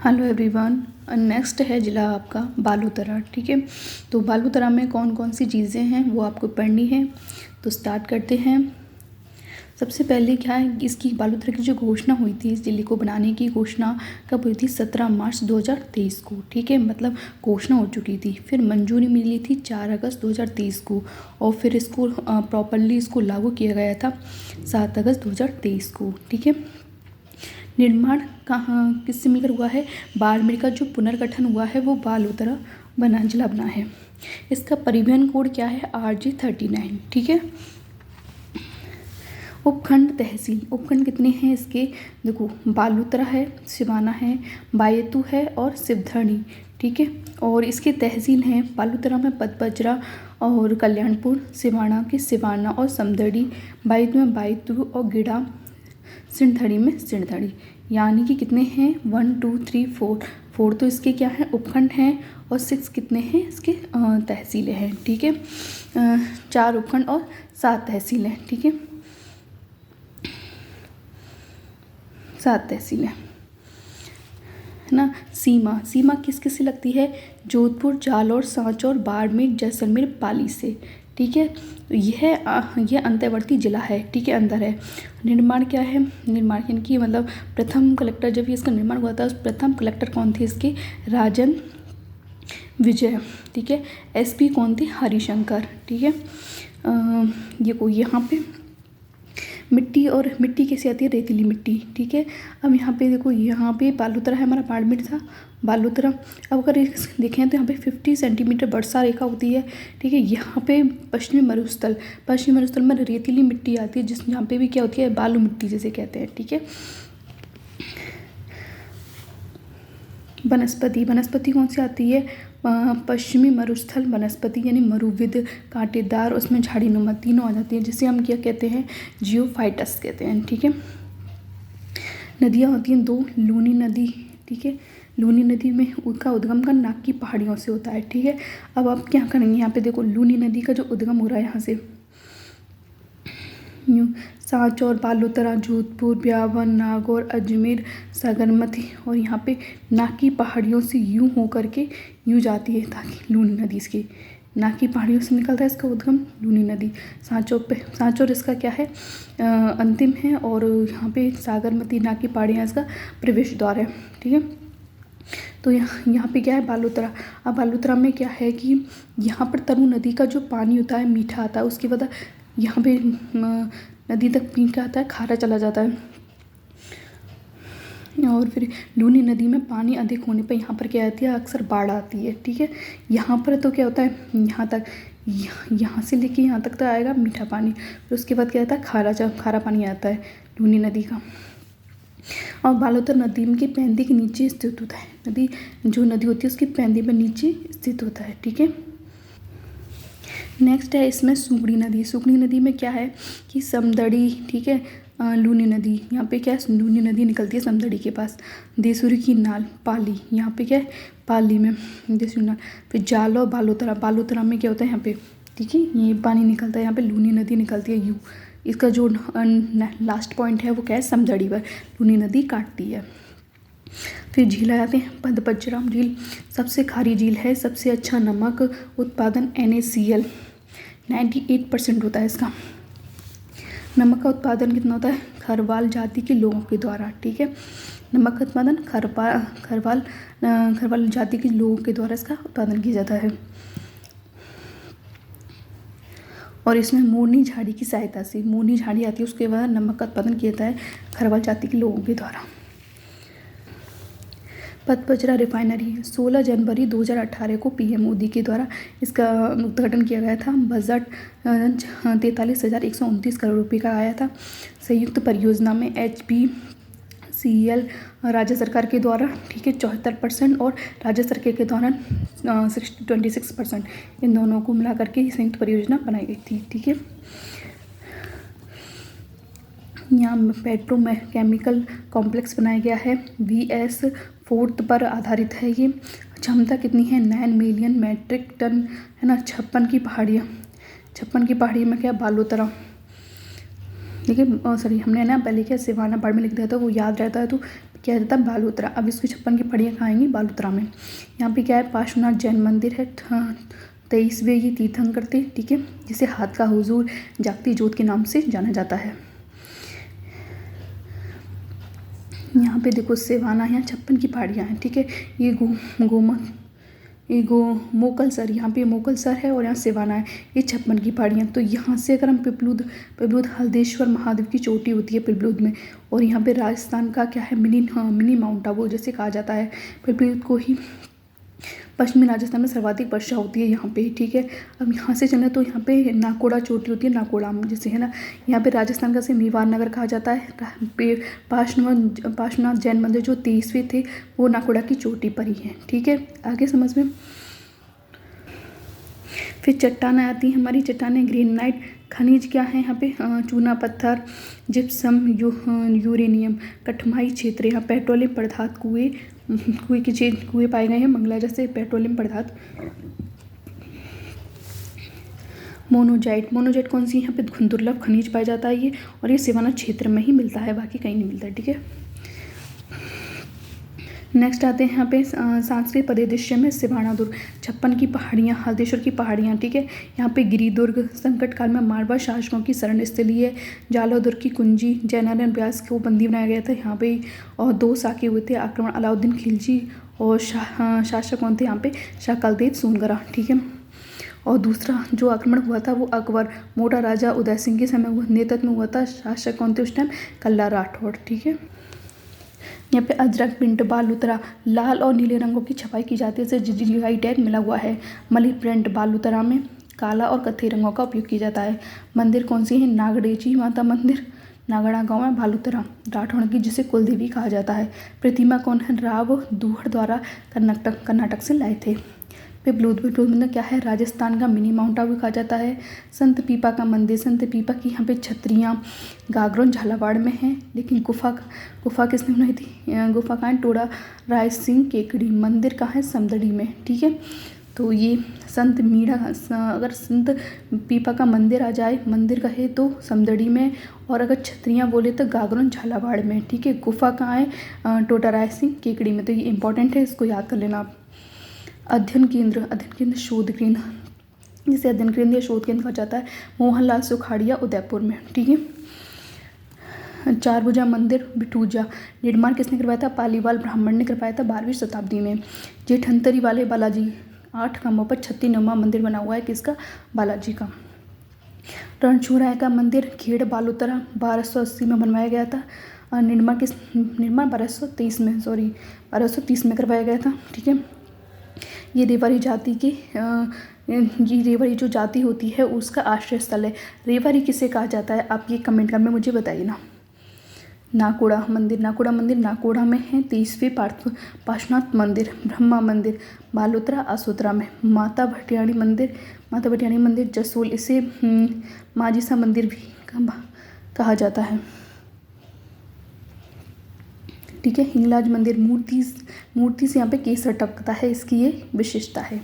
Hello everyone. Next है ज़िला आपका बालोतरा। ठीक है, तो बालोतरा में कौन कौन सी चीज़ें हैं वो आपको पढ़नी है। तो स्टार्ट करते हैं। सबसे पहले क्या है, इसकी बालोतरा की जो घोषणा हुई थी, इस ज़िले को बनाने की घोषणा कब हुई थी? 17 मार्च 2023 को। ठीक है, मतलब घोषणा हो चुकी थी। फिर मंजूरी मिली थी 4 अगस्त 2023 को, और फिर इसको प्रॉपरली इसको लागू किया गया था 7 अगस्त 2023 को। ठीक है, निर्माण कहाँ किससे मिलकर हुआ है? बाड़मेर का जो पुनर्गठन हुआ है वो बालोतरा जिला बना है। इसका परिवहन कोड क्या है? RG39। ठीक है, उपखंड तहसील, उपखंड कितने हैं इसके? देखो, बालोतरा है, सिवाना है, बायतू है और सिवधनी। ठीक है, और इसके तहसील हैं बालोतरा में पदपचरा और कल्याणपुर, सिवाना के सिवाना और समदड़ी, बायतू में बायतू और गिड़ा, सिणधड़ी में सिणधड़ी। यानी कि कितने हैं? 1 2 3 4। 4 तो इसके क्या हैं? उपखंड हैं, और 6 कितने हैं इसके? तहसीलें हैं। ठीक है, 4 उपखंड और 7 तहसीलें। ठीक है, 7 तहसीलें है ना। सीमा, सीमा किस किस से लगती है? जोधपुर, जालौर, सांचौर, बाड़मेर, जैसलमेर, पाली से। ठीक है, तो यह अंतर्वर्ती जिला है। ठीक है, अंदर है। निर्माण क्या है? निर्माण यानी कि मतलब प्रथम कलेक्टर, जब इसका निर्माण हुआ था, प्रथम कलेक्टर कौन थे इसके? राजन विजय। ठीक है, SP कौन थे? हरिशंकर। ठीक है, ये को यहाँ पे मिट्टी, और मिट्टी कैसी आती है? रेतीली मिट्टी। ठीक है, अब यहाँ पे देखो, यहाँ पे बालोतरा है, हमारा बाड़मेर था, बालोतरा। अब अगर देखें तो यहाँ पे 50 सेंटीमीटर वर्षा रेखा होती है। ठीक है, यहाँ पे पश्चिमी मरुस्थल, पश्चिमी मरुस्थल में रेतीली मिट्टी आती है, जिस यहाँ पे भी क्या होती है? बालू मिट्टी जिसे कहते हैं। ठीक है, वनस्पति, वनस्पति कौन सी आती है? पश्चिमी मरुस्थल वनस्पति, यानी मरुविद, कांटेदार, उसमें झाड़ीनुमा, तीनों आ जाती है, जिसे हम क्या कहते हैं? जियोफाइटस कहते हैं। ठीक है, नदियाँ होती हैं 2, लूनी नदी। ठीक है, लूनी नदी में उसका उद्गम का नाग की पहाड़ियों से होता है। ठीक है, अब आप क्या करेंगे? यहाँ पे देखो, लूनी नदी का जो उद्गम हो रहा है यहाँ से, यूँ सांचौर, बालोतरा, जोधपुर, ब्यावर, नागौर, अजमेर, साबरमती, और यहाँ पे नाग की पहाड़ियों से यूँ हो करके यूँ जाती है, ताकि लूनी नदी इसकी नाग की पहाड़ियों से निकलता है इसका उद्गम, लूनी नदी। सांचौर इसका क्या है? अंतिम है, और यहाँ पे साबरमती, नाग की पहाड़ियाँ इसका प्रवेश द्वार है। ठीक है, तो यहाँ पे क्या है? बालोतरा। अब बालोतरा में क्या है कि यहाँ पर तरु नदी का जो पानी होता है मीठा आता है, उसके बाद यहाँ पे नदी तक मीठा आता है, खारा चला जाता है, और फिर लूनी नदी में पानी अधिक होने पर यहाँ पर क्या आती है? अक्सर बाढ़ आती है। ठीक है, यहाँ पर तो क्या होता है? यहाँ तक, यहाँ से लेके यहाँ तक तो आएगा मीठा पानी, फिर उसके बाद क्या आता है? खारा पानी आता है लूनी नदी का। और बालोतरा नदी के पैंदी के नीचे स्थित होता है। नदी, जो नदी होती है उसकी पैंदी में नीचे स्थित होता है। ठीक है, नेक्स्ट है इसमें सुगड़ी नदी। सुगड़ी नदी में क्या है कि समदड़ी, ठीक है, लूनी नदी, यहाँ पे क्या है? लूनी नदी निकलती है समदड़ी के पास। देसुरी की नाल, पाली, यहाँ पे क्या है? पाली में देसुरी नाल। फिर जालौर, बालोतरा, बालोतरा में क्या होता है? यहाँ पे, ठीक है, ये पानी निकलता है, यहाँ पे लूनी नदी निकलती है यू। इसका जो लास्ट पॉइंट है वो क्या है? समदड़ी पर लूनी नदी काटती है। फिर झील आ जाते हैं। पदपचरा झील सबसे खारी झील है, सबसे अच्छा नमक उत्पादन NaCl 98% होता है इसका। नमक का उत्पादन कितना होता है? खरवाल जाति के लोगों के द्वारा। ठीक है, नमक का उत्पादन खरवाल जाति के लोगों के द्वारा इसका उत्पादन किया जाता है, और इसमें मोरनी झाड़ी की सहायता से, मोरनी झाड़ी आती है, उसके बाद नमक का उत्पादन किया जाता है खरवाल जाति के लोगों के द्वारा। पदपचरा रिफाइनरी 16 जनवरी 2018 को PM मोदी के द्वारा इसका उद्घाटन किया गया था। बजट 43,129 करोड़ रुपये का आया था। संयुक्त परियोजना में HPCL राज्य सरकार के द्वारा, ठीक है, 74%, और राज्य सरकार के द्वारा 26%, इन दोनों को मिला करके संयुक्त परियोजना बनाई गई थी। ठीक है, यहाँ पेट्रोकेमिकल कॉम्प्लेक्स बनाया गया है। VS4 पर आधारित है ये। क्षमता कितनी है? 9 मिलियन मेट्रिक टन, है ना। 56 की पहाड़ियाँ, 56 की पहाड़ी में क्या? बालोतरा, देखिए सॉरी, हमने ना पहले क्या सिवाना बाढ़ में लिख दिया था, वो याद रहता है तो क्या रहता है बालोतरा। अब इसकी 56 की पहाड़ियाँ कहाँ आएंगी? बालोतरा में। यहाँ पे क्या है? पार्श्वनाथ जैन मंदिर है, 23वें ये तीर्थंकर थे, ठीक है, जिसे हाथ का हुजूर जागती जोत के नाम से जाना जाता है। यहाँ पे देखो सिवाना, यहाँ 56 की पहाड़ियाँ हैं, ठीक है। ये मोकलसर, यहाँ पे मोकलसर है और यहाँ सिवाना है, ये 56 की पहाड़ियाँ। तो यहाँ से अगर हम पिपलुद हल्देश्वर महादेव की चोटी होती है पिपलुद में, और यहाँ पे राजस्थान का क्या है? मिनी माउंट आबू जैसे कहा जाता है। पिपलुद को ही पश्चिमी राजस्थान में सर्वाधिक वर्षा होती है यहाँ पे, ठीक है। अब यहाँ से चले तो यहाँ पे नाकोड़ा चोटी होती है, नाकोड़ा जैसे है ना, यहाँ पे राजस्थान का से मेवाड़ नगर कहा जाता है। पार्श्वनाथ जैन मंदिर जो 23वें थे वो नाकोड़ा की चोटी पर ही है, ठीक है। आगे समझ में। फिर चट्टानें आती हैं हमारी, चट्टानें ग्रेनाइट खनिज क्या है यहाँ पे? चूना पत्थर, जिप्सम, यूरेनियम, कठमाई क्षेत्र, यहाँ पेट्रोलियम पदार्थ, कुएं पाए गए हैं मंगला जैसे पेट्रोलियम पदार्थ। मोनोजाइट कौन सी? यहाँ पे दुर्लभ खनिज पाया जाता है ये, और ये सिवाना क्षेत्र में ही मिलता है, बाकी कहीं नहीं मिलता है, ठीक है। नेक्स्ट आते हैं यहाँ पे सांस्कृतिक परिदृश्य में सिवाना दुर्ग, 56 की पहाड़ियाँ, हल्देश्वर की पहाड़ियाँ, ठीक है। यहाँ पे गिरिदुर्ग संकट काल में मारवाड़ शासकों की शरण स्थली है। जालौर दुर्ग की कुंजी, जयनारायण व्यास को बंदी बनाया गया था यहाँ पे, और 2 साके हुए थे आक्रमण, अलाउद्दीन खिलजी और शासक कौन थे यहाँ पे? शाह कलदेव सोनगरा, ठीक है। और दूसरा जो आक्रमण हुआ था वो अकबर मोटा राजा उदय सिंह के समय नेतृत्व में हुआ था। शासक कौन थे उस टाइम? कल्ला राठौड़, ठीक है। यहाँ पे अजरक प्रिंट बालूतरा, लाल और नीले रंगों की छपाई की जाती है, इसे GI टैग मिला हुआ है। मली प्रिंट बालूतरा में काला और कत्थई रंगों का उपयोग किया जाता है। मंदिर कौन सी है? नागडेची माता मंदिर, नागड़ा गांव है, बालूतरा, राठौड़ की, जिसे कुलदेवी कहा जाता है। प्रतिमा कौन है? राव दुहड़ द्वारा कर्नाटक से लाए थे। पिपलुद में क्या है? राजस्थान का मिनी माउंट आबू कहा जाता है। संत पीपा का मंदिर, संत पीपा की यहाँ पे छतरियाँ गागरों झालावाड़ में है, लेकिन गुफा किसने बनाई थी? गुफा कहाँ है? टोडा राय सिंह केकड़ी। मंदिर कहाँ है? समदड़ी में, ठीक है। तो ये अगर संत पीपा का मंदिर आ जाए, मंदिर कहे तो समदड़ी में, और अगर छतरियाँ बोले तो गागरों झालावाड़ में, ठीक है। गुफा कहाँ है? टोडा राय सिंह केकड़ी में। तो ये इंपॉर्टेंट है, इसको याद कर लेना आप। अध्ययन केंद्र शोध केंद्र, जिसे अध्ययन केंद्र या शोध केंद्र कहा जाता है, मोहनलाल सुखाड़िया उदयपुर में, ठीक है। 4 भुजा मंदिर बिठूजा, निर्माण किसने करवाया था? पालीवाल ब्राह्मण ने करवाया था 12वीं शताब्दी में। जेठंतरी वाले बालाजी, 8 खम्भों पर 36वां मंदिर बना हुआ है, किसका? बालाजी का। रणछोड़राय का मंदिर खेड़ बालोतरा 1280 में बनवाया गया था। निर्माण 1230 में करवाया गया था, ठीक है। ये रेवाड़ी जाति की ये रेवाड़ी जो जाति होती है उसका आश्रय स्थल है। रेवाड़ी किसे कहा जाता है? आप ये कमेंट कर में मुझे बताइए ना। नाकोड़ा मंदिर नाकोड़ा में है। 23वें पार्श्वनाथ मंदिर, ब्रह्मा मंदिर बालोतरा असोतरा में। माता भटियाणी मंदिर जसोल, इसे माजिसा मंदिर भी कहा जाता है, ठीक है। हिंगलाज मंदिर मूर्ति से यहाँ पे केसर टपकता है, इसकी ये विशेषता है।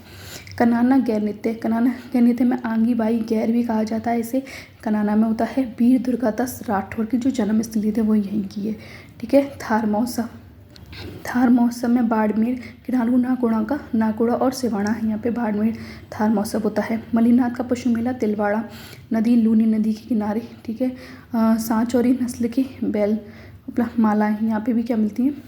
कनाना गैर नृत्य में आंगी बाई गैर भी कहा जाता है, इसे कनाना में होता है। वीर दुर्गादास राठौर की जो जन्म स्थली थे वो यहीं की है, ठीक है। थार महोत्सव में बाड़मेर, किरालू, नाकोड़ा और सिवाना है, यहाँ पे बाड़मेर थार महोत्सव होता है। मलीनाथ का पशु मेला तिलवाड़ा नदी, लूनी नदी के किनारे, ठीक है। सांचौरी नस्ल की बैल मालाएँ यहाँ पे भी क्या मिलती हैं।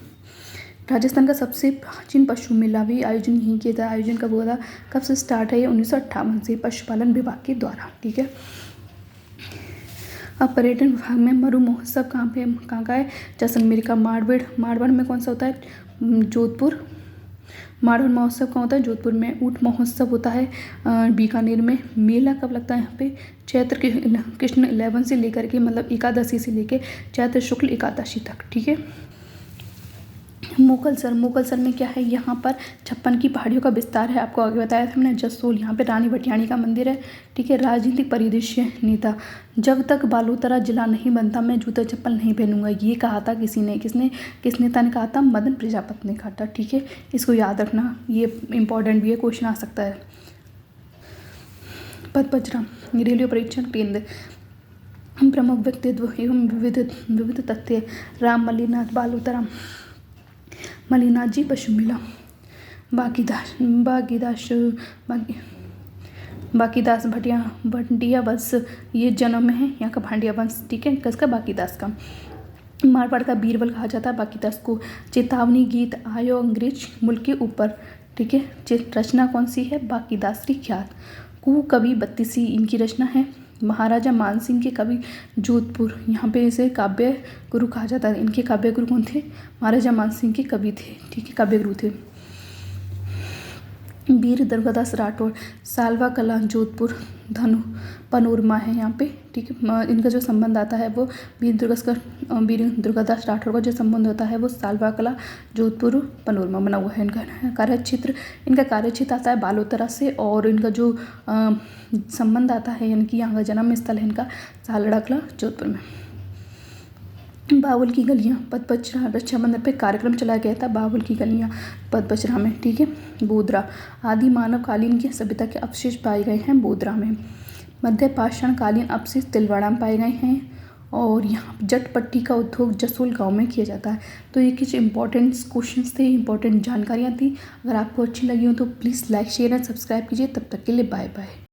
राजस्थान का सबसे प्राचीन पशु मेला भी आयोजन यहीं किया था। आयोजन कब हुआ था? कब से स्टार्ट है? ये 1958 से पशुपालन विभाग के द्वारा, ठीक है। अब पर्यटन विभाग में मरु महोत्सव कहाँ का है? जैसलमेर का। मारवाड़ में कौन सा होता है? जोधपुर। मारवाड़ महोत्सव कहाँ होता है? जोधपुर में। ऊँट महोत्सव होता है बीकानेर में। मेला कब लगता है यहाँ पे? चैत्र कृष्ण 11 से लेकर के मतलब एकादशी से लेकर चैत्र शुक्ल एकादशी तक, ठीक है। मोकलसर में क्या है? यहाँ पर 56 की पहाड़ियों का विस्तार है, आपको आगे बताया था हमने। जसोल, यहाँ पे रानी भटियाणी का मंदिर है, ठीक है। राजनीतिक परिदृश्य नेता, जब तक बालोतरा जिला नहीं बनता मैं जूता चप्पल नहीं पहनूंगा, ये कहा था किस नेता ने कहा था? मदन प्रजापति ने कहा था, ठीक है। इसको याद रखना, ये इंपॉर्टेंट भी है, क्वेश्चन आ सकता है। पदपचरा रेलवे परीक्षण केंद्र, प्रमुख व्यक्तित्व एवं विविध विविध तथ्य राम मलिनाथ बालोतरा मलिनाथ जी पशुमेला बाकीदास भटिया वंश ये जन्म में है यहाँ का भांडिया वंश, ठीक है, किसका? बाकीदास का। मारवाड़ का बीरबल कहा जाता है बाकीदास को। चेतावनी गीत आयो अंग्रेज मुल्क के ऊपर, ठीक है, रचना कौन सी है? बाकीदास की ख्यात। कु कवि बत्तीसी इनकी रचना है। महाराजा मानसिंह के कवि जोधपुर, यहाँ पे इसे काव्य गुरु कहा जाता है। इनके काव्य गुरु कौन थे? महाराजा मानसिंह के कवि थे, ठीक है, काव्य गुरु थे। वीर दुर्गादास राठौर, सालवा कला जोधपुर धनु पनोरमा है यहाँ पे, ठीक है। इनका जो संबंध आता है वो वीर दुर्गादास राठौर का जो संबंध होता है वो सालवा कला जोधपुर पनोरमा बना हुआ है। इनका कार्यक्षेत्र आता है बालोतरा से, और इनका जो संबंध आता है यानी कि यहाँ का जन्म स्थल है इनका सालड़ा कला जोधपुर में। बावल की गलियाँ पदपचरा रक्षाबंधन पे कार्यक्रम चलाया गया था। बावल की गलियाँ पदपचरा में, ठीक है। बोदरा आदि मानव कालीन की सभ्यता के अवशेष पाए गए हैं बोदरा में। मध्य पाषाण कालीन अवशेष तिलवाड़ा में पाए गए हैं, और यहाँ जट पट्टी का उद्योग जसोल गांव में किया जाता है। तो ये कुछ इंपॉर्टेंट क्वेश्चंस थे, इंपॉर्टेंट जानकारियाँ थी। अगर आपको अच्छी लगी हो तो please like share and subscribe कीजिए। तब तक के लिए बाय बाय।